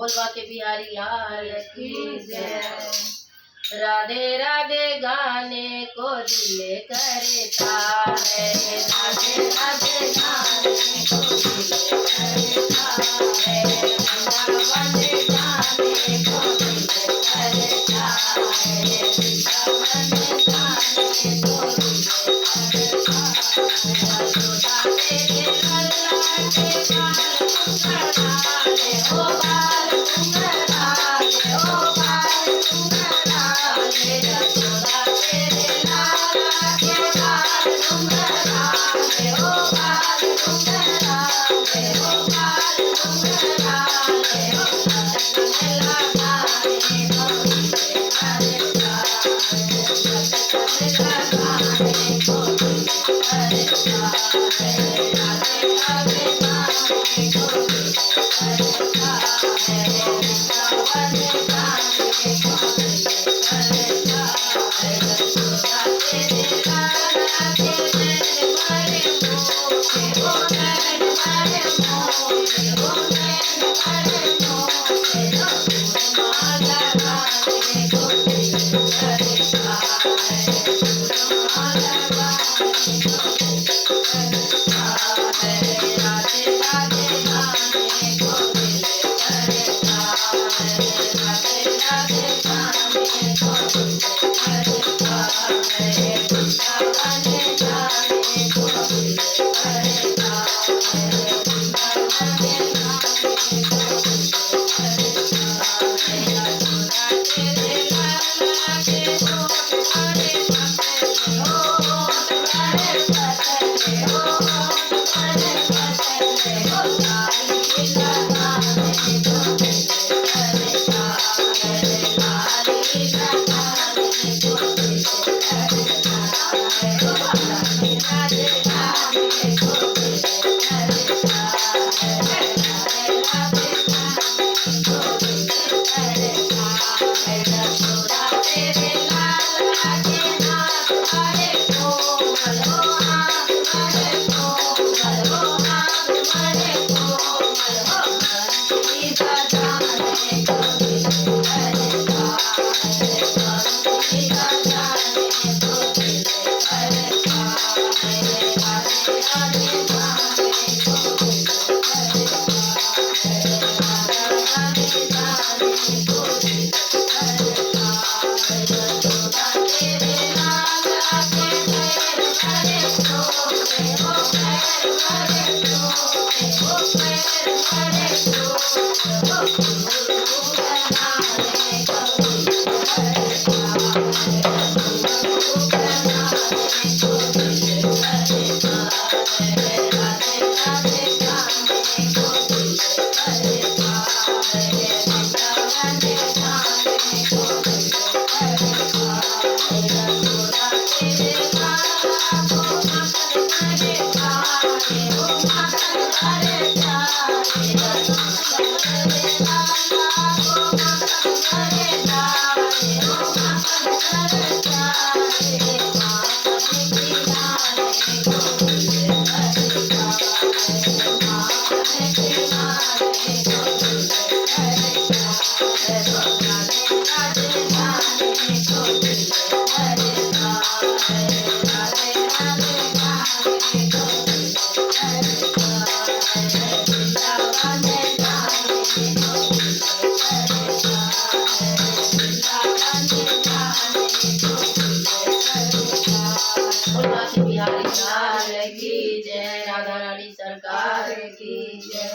बोलवा के बिहारी लाल की जय। राधे राधे गाने को दिल करता है, राधे राधे गाने को दिल करता है, वृंदावन जाने को दिल करता है, वृंदावन जाने को दिल करता है। यशोदा तेरे लल्ला के बाल घुंघराले, ओ बाल घुंघराले, ओ बाल घुंघराले, यशोदा तेरे लाला के बाल घुंघराले, ओ बाल घुंघराले, ओ बाल घुंघराले, ओ लटकने लगाने को दिल करता है, लटकने लगाने को दिल करता है, राधे राधे गाने को दिल करता है, वृंदावन जाने को दिल करता है। यशोदा तेरे लाला के नैन भरे मोहे, ओ नैन भरे मोहे, ओ नैन भरे मोहे, सुरमा लगाने को दिल करता है, सुरमा लगाने को दिल करता है, राधे राधे गाने को दिल करता है, राधे राधे गाने को दिल करता है, वृंदावन जाने को दिल करता है, वृंदावन जाने को दिल करता है। यशोदा तेरे लाला के होठ बड़े पतले, ओ होठ बड़े पतले, ओ होठ बड़े पतले, ओ लाली लगाने को दिल करता है, लाली लगाने को दिल करता है, ओ राधे राधे गाने को दिल करता है, राधे राधे गाने को दिल करता है। यशोदा तेरे लाला के हाथ बड़े कोमल, ओ हाथ बड़े कोमल, ओ हाथ बड़े कोमल, ओ बंसी बजाने को दिल करता है, बंसी बजाने को दिल करता है, राधे राधे गाने को दिल करता है, राधा राधे गाने को दिल करता है। यशोदा तेरे लाला के पैर बड़े छोटे, ओ पैर बड़े छोटे, ओ पैर बड़े छोटे, ओ घुंघरू बनाने को दिल करता है, घुंघरू बनाने को दिल करता है, राधे राधे गाने को दिल करता है, वृंदावन जाने को दिल करता है। यशोदा तेरे लाला को मखन भरे प्यारे, ओ मखन भरे प्यारे, यशोदा तेरे लाला को मखन भरे प्यारे, ओ मखन भरे प्यारे, माखन खिलाने को दिल करता है, माखन खिलाने को दिल करता है, राधे राधे गाने को दिल करता है, राधे राधे गाने को दिल करता है, वृंदावन जाने को दिल करता है, वृंदावन जाने को दिल करता है। बोलवा के बिहारी लाल की जय, राधा रानी सरकार की जय।